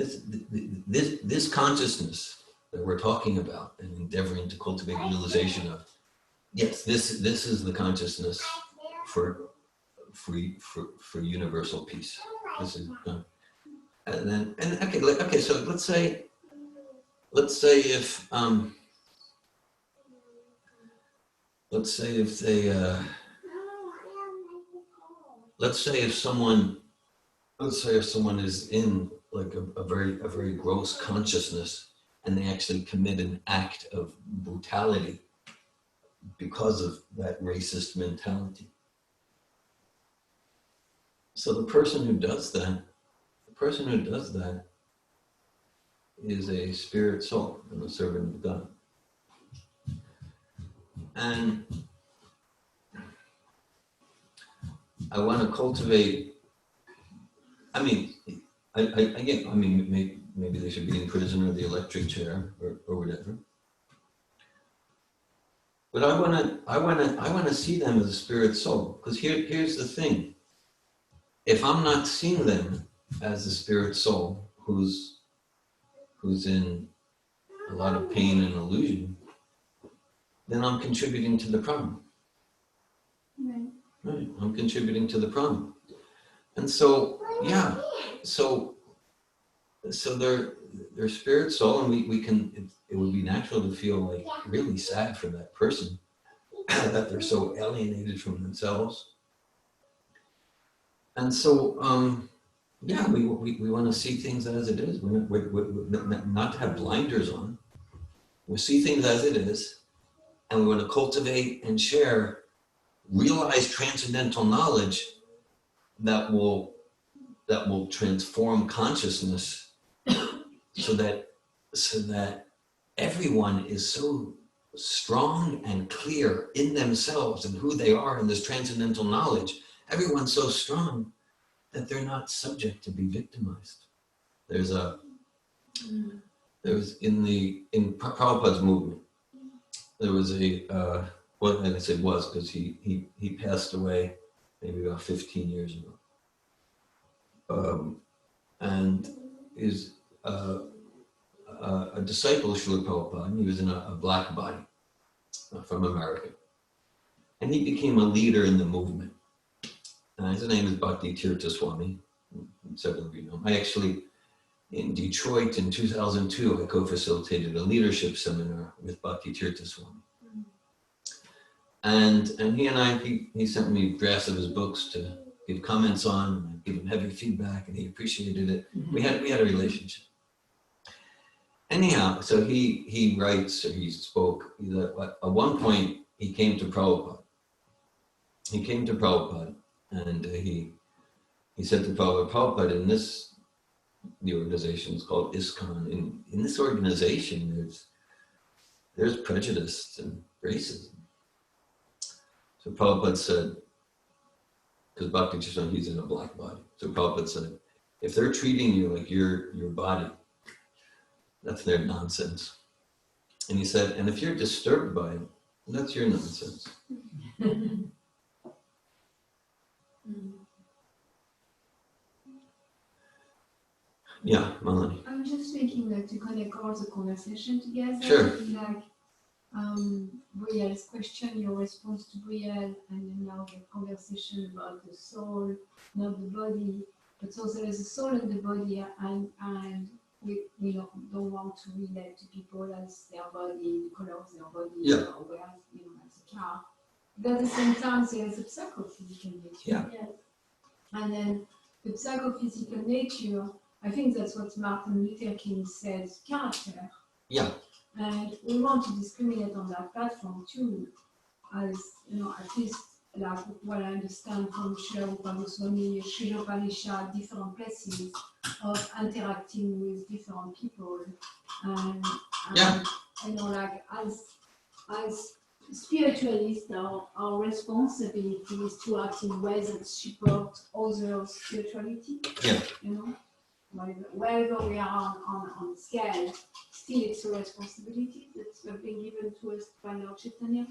this consciousness that we're talking about and endeavoring to cultivate realization of, yes, this is the consciousness for universal peace. This is so let's say if someone is in like a very gross consciousness and they actually commit an act of brutality because of that racist mentality. So the person who does that is a spirit soul and a servant of God. And I want to cultivate, maybe they should be in prison or the electric chair or whatever. But I want to see them as a spirit soul, because here's the thing. If I'm not seeing them as a spirit soul who's in a lot of pain and illusion, then I'm contributing to the problem. Right. Right, I'm contributing to the problem. And so, yeah, so they're spirit, soul, and we can, it would be natural to feel like really sad for that person that they're so alienated from themselves. And so, yeah, we want to see things as it is. We're not to have blinders on. We see things as it is, and we want to cultivate and share realized transcendental knowledge that will transform consciousness so that everyone is so strong and clear in themselves and who they are in this transcendental knowledge. Everyone's so strong that they're not subject to be victimized. There's in Prabhupada's movement, there was well, and I say was because he passed away maybe about 15 years ago. And is a disciple of Srila Prabhupada. He was in a black body from America. And he became a leader in the movement. His name is Bhakti Tirtha Swami. Several of you know him. I actually, in Detroit in 2002, I co-facilitated a leadership seminar with Bhakti Tirtha Swami. And he sent me drafts of his books to give comments on, and I give him heavy feedback, and he appreciated it. We had a relationship. Anyhow, so he writes, or he spoke, that at one point he came to Prabhupada. He came to Prabhupada, and he said to Prabhupada, in the organization is called ISKCON. In this organization, there's prejudice and racism. So Prabhupada said, because Bhakti Chishan, he's in a black body. So Prabhupada said, if they're treating you like your body, that's their nonsense. And he said, and if you're disturbed by it, that's your nonsense. Yeah, Malani. I'm just thinking that to connect all the conversation together. Sure. Like Brielle's question, your response to Brielle, and then now the conversation about the soul, not the body. But so there is a soul in the body, and we don't want to relate to people as their body, the color of their body, Yeah. or whereas, as a car. But at the same time, there is a psychophysical nature. Yeah. Yes. And then the psychophysical nature, I think that's what Martin Luther King says, character. Yeah. And we want to discriminate on that platform too, as at least like what I understand from Srila Goswami, Srila Upanishad, different places of interacting with different people. And Yeah. like as spiritualists, our responsibility is to act in ways that support others' spirituality. Yeah. Wherever we are on scale, still it's a responsibility that's been given to us by Lord Chaitanya.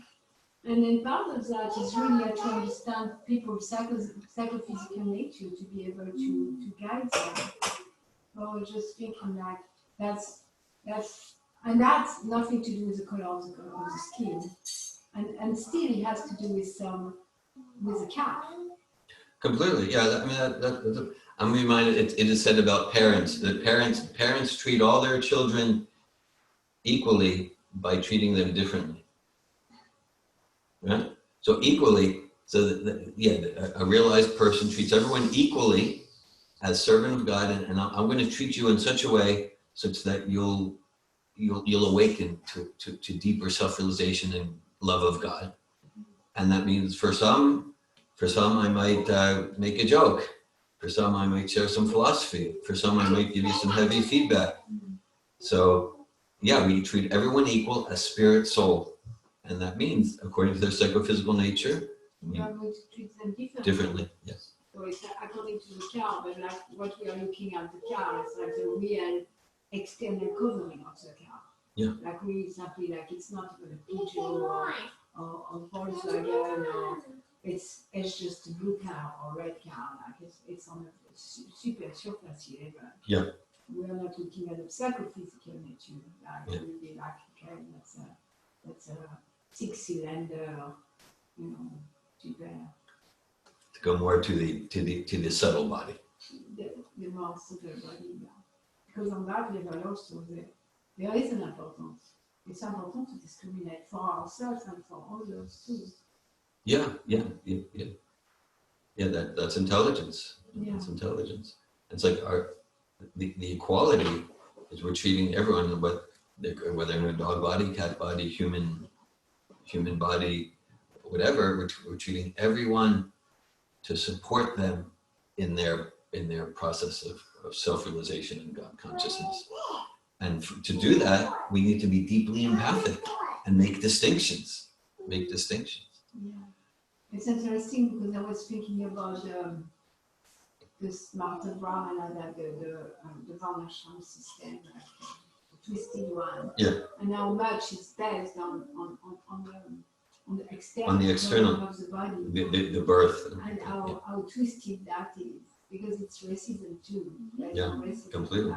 And then part of that is really to understand people's psychophysical nature to be able to guide them. So just thinking like that's nothing to do with the color of the skin. And still it has to do with the cat. Completely, yeah. I mean, I'm reminded. It is said about parents that parents treat all their children equally by treating them differently. Right? So equally, so that a realized person treats everyone equally as servant of God, and I'm going to treat you in such a way such that you'll awaken to deeper self-realization and love of God. And that means for some I might make a joke. For some I might share some philosophy. For some I might give you some heavy feedback. So yeah, we treat everyone equal as spirit, soul. And that means, according to their psychophysical nature, We are going to treat them differently. Yes. So it's according to the car, but like what we are looking at the car is like the real external covering of the car. Yeah. Like we simply like it's not even a Peugeot or Volkswagen or it's just a blue car or red car. Like it's on a super surface level. Yeah. We are not looking at the psychophysical nature. Like Yeah. we will be like okay, that's a 6-cylinder, super. To go more to the subtle body. The more subtle body, yeah. Because on that level also, there is an importance. It's important to discriminate for ourselves and for others too. Yeah. That's intelligence. Yeah. It's intelligence. It's like the equality is we're treating everyone, whether in a dog body, cat body, human body, whatever, we're treating everyone to support them in their process of self-realization and God consciousness. And to do that, we need to be deeply empathic and make distinctions. Yeah. It's interesting because I was thinking about the smarter Brahmana, that the Varnashram system, the twisted one. Yeah. And how much it's based on the external. On the external. Of the body. The birth. And how twisted that is. Because it's racism too. Based on racism. Completely.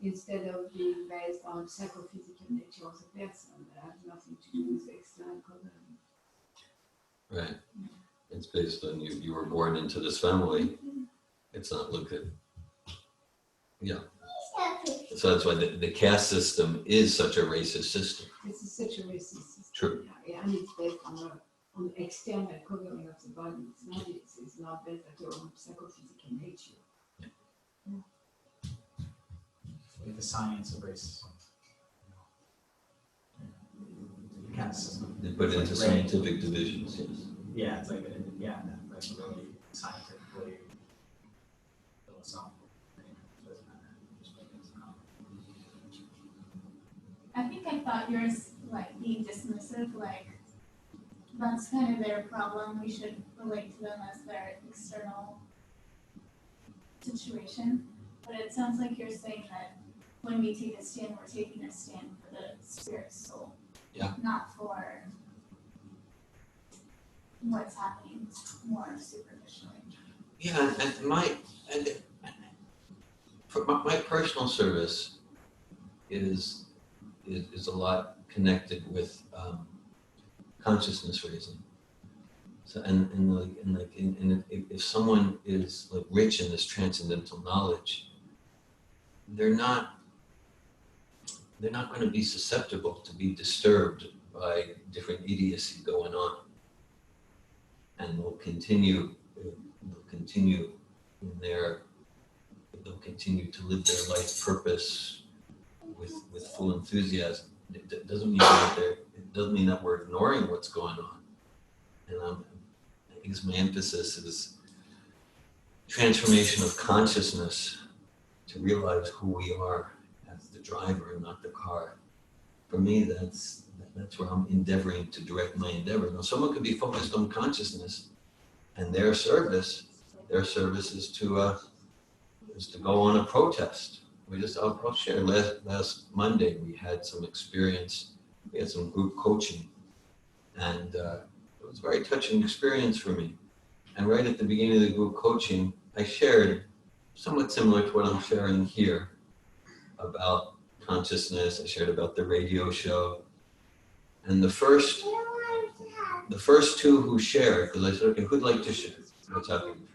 Instead of being based on psychophysical nature of the person that has nothing to do with the external covering. Right. It's based on you were born into this family. It's not looked at. Yeah. So that's why the caste system is such a racist system. It's such a racist system. True. Yeah, and it's based on the external covering of the body. It's not based at all on psychophysical nature. Like the science of racism. The caste system. They put it into scientific divisions. Yes. Yeah, it's like like really scientifically philosophical. I think I thought yours, like, being dismissive, like, that's kind of their problem. We should relate to them as their external situation. But it sounds like you're saying that when we take a stand, we're taking a stand for the spirit soul. Yeah. Not for what's happening more superficially. Yeah, and my personal service is a lot connected with consciousness raising. So if someone is like rich in this transcendental knowledge, they're not going to be susceptible to be disturbed by different idiocy going on, and they'll continue to live their life purpose with full enthusiasm. It doesn't mean that we're ignoring what's going on. And I guess my emphasis is transformation of consciousness to realize who we are as the driver and not the car. For me, that's where I'm endeavoring to direct my endeavor. Now, someone could be focused on consciousness, and their service is to go on a protest. I'll share. Last Monday, we had some experience. We had some group coaching, and it was a very touching experience for me. And right at the beginning of the group coaching, I shared somewhat similar to what I'm sharing here about consciousness. I shared about the radio show, and the first two who shared, because I said, okay, who'd like to share? What's happening?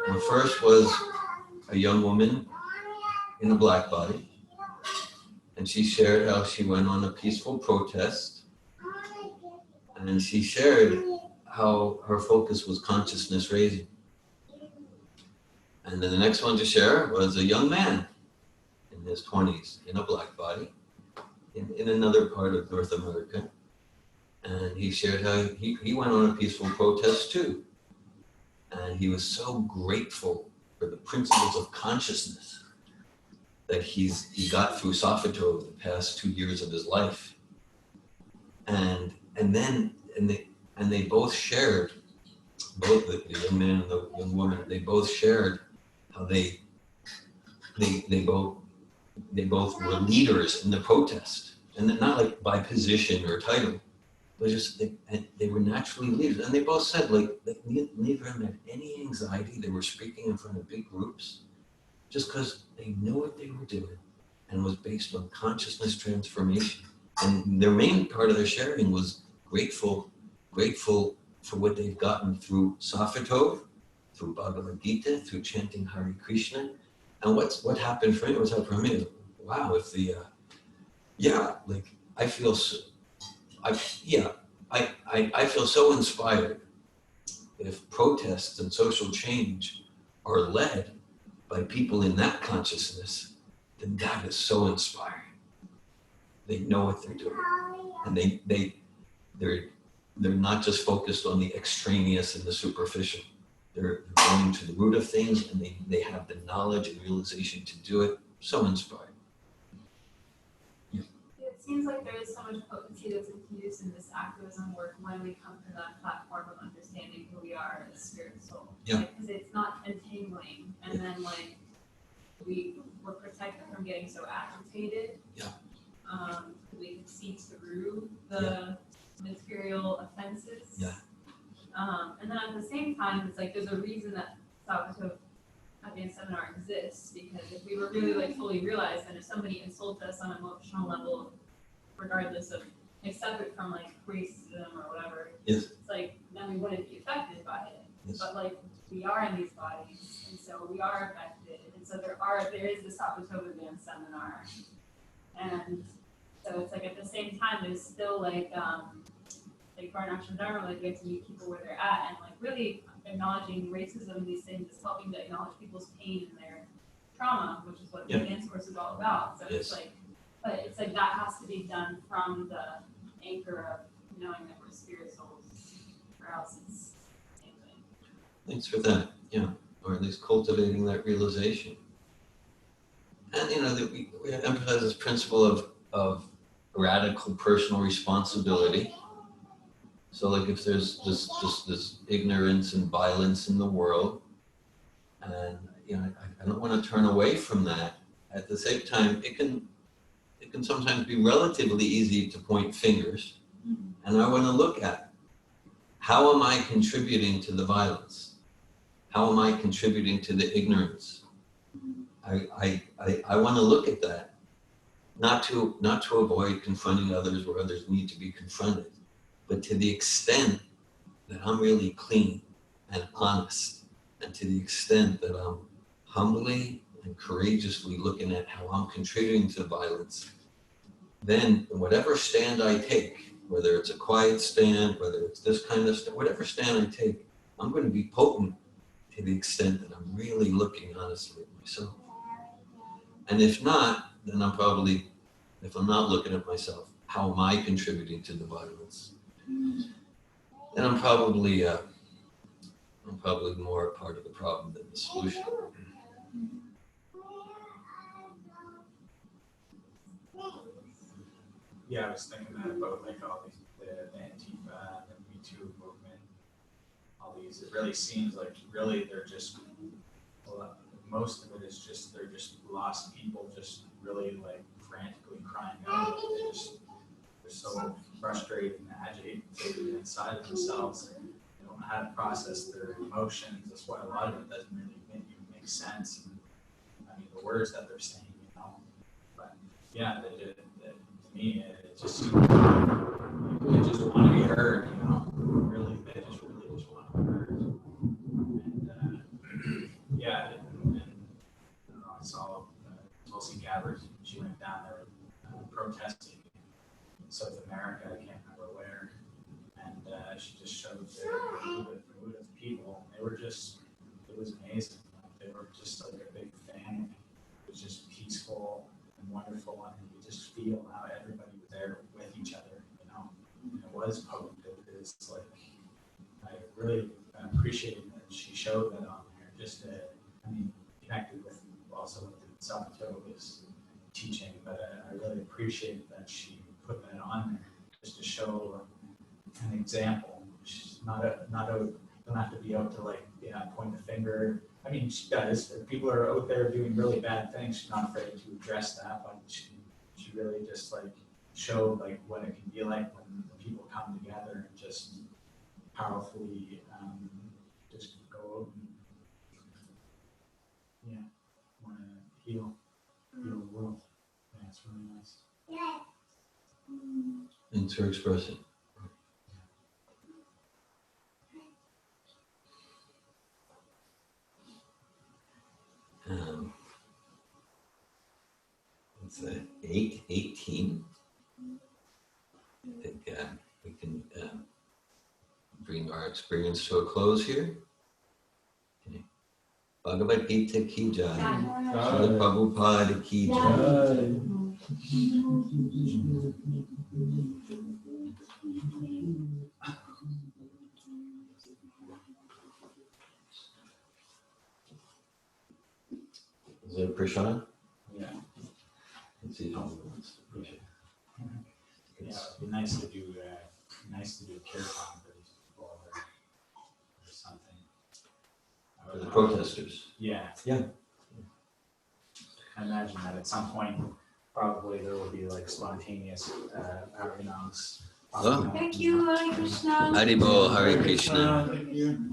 The first was a young woman in a black body, and she shared how she went on a peaceful protest, and she shared how her focus was consciousness raising. And then the next one to share was a young man in his 20s in a black body in another part of North America, and he shared how he went on a peaceful protest too, and he was so grateful for the principles of consciousness that he got through Sophito over the past 2 years of his life, and they both shared, both the young man and the young woman, they both shared how they both were leaders in the protest, and not like by position or title, but just they were naturally leaders, and they both said like neither of them had any anxiety. They were speaking in front of big groups just because they knew what they were doing and was based on consciousness transformation. And their main part of their sharing was grateful for what they've gotten through Safatov, through Bhagavad Gita, through chanting Hare Krishna. And what happened for me, what's happened for me is, wow, if the, I feel so, I feel so inspired if protests and social change are led by people in that consciousness, then that is so inspiring. They know what they're doing, and they're not just focused on the extraneous and the superficial. They're going to the root of things, and they have the knowledge and realization to do it. So inspiring. It seems like there is so much potency that's infused in this activism work when we come to that platform of understanding who we are as spirit soul. Yeah. Because it's not entangling, and then like we're protected from getting so agitated. Yeah. We can see through the material offenses. Yeah. And then at the same time, it's like there's a reason that Salvatore Advanced Seminar exists, because if we were really like fully realized, then if somebody insults us on an emotional level, regardless of, like, separate from like racism or whatever, Yes. it's like then we wouldn't be affected by it. Yes. But like we are in these bodies, and so we are affected, and so there is this Salvatore Advanced Seminar, and so it's like at the same time there's still like Varnashram Dharma, like we have to meet people where they're at, and like really acknowledging racism and these things is helping to acknowledge people's pain and their trauma, which is what the dance course is all about. So it's like, but it's like that has to be done from the anchor of knowing that we're spirit souls, or else it's the same thing. Thanks for that. Yeah, or at least cultivating that realization. And that we emphasize this principle of radical personal responsibility. So like if there's this ignorance and violence in the world, and I don't want to turn away from that. At the same time, it can sometimes be relatively easy to point fingers, and I want to look at how am I contributing to the violence? How am I contributing to the ignorance? I want to look at that, not to avoid confronting others where others need to be confronted, but to the extent that I'm really clean and honest, and to the extent that I'm humbly and courageously looking at how I'm contributing to violence, then whatever stand I take, whether it's a quiet stand, whether it's this kind of stand, whatever stand I take, I'm going to be potent to the extent that I'm really looking honestly at myself. And if not, then if I'm not looking at myself, how am I contributing to the violence? Then I'm probably more a part of the problem than the solution. Yeah, I was thinking that about like all these, the Antifa, the Me Too movement, all these, it really seems like really they're just, most of it is just, they're just lost people just really like frantically crying out. They're so frustrated and agitated inside of themselves. They don't know how to process their emotions. That's why a lot of it doesn't really make sense. And, I mean, the words that they're saying, but yeah, to me, it just seems like they just want to be heard, really, they just want to be heard. And I saw Tulsi Gabbard, she went down there protesting in South America, I can't remember where, and she just showed the mood of people. They were just, it was amazing. They were just like a big family. It was just peaceful and wonderful, and you just feel how everybody was there with each other, and it was potent. It was like, I really appreciated that she showed that on there, just connected with also what the Salvatore was teaching, but I really appreciated that she put that on there just to show an example. She's don't have to be out to point the finger. I mean, she does. If people are out there doing really bad things, she's not afraid to address that, but she really just showed what it can be like when people come together and just powerfully just go out and want to heal the world. Yeah, it's really nice. and to express it. It's 8:18. I think we can bring our experience to a close here. Okay. Bhagavad Gita ki jai. Srila Prabhupada ki jai. Is it Prashant? Yeah. Let's see how he wants to push it. Yeah, it'd be nice to do kirtan for these people or something. For the protesters. Yeah. Yeah. I imagine that at some point, probably there will be like spontaneous harinams. Oh. Thank you, Hare Krishna. Haribol, Hare Krishna. Thank you.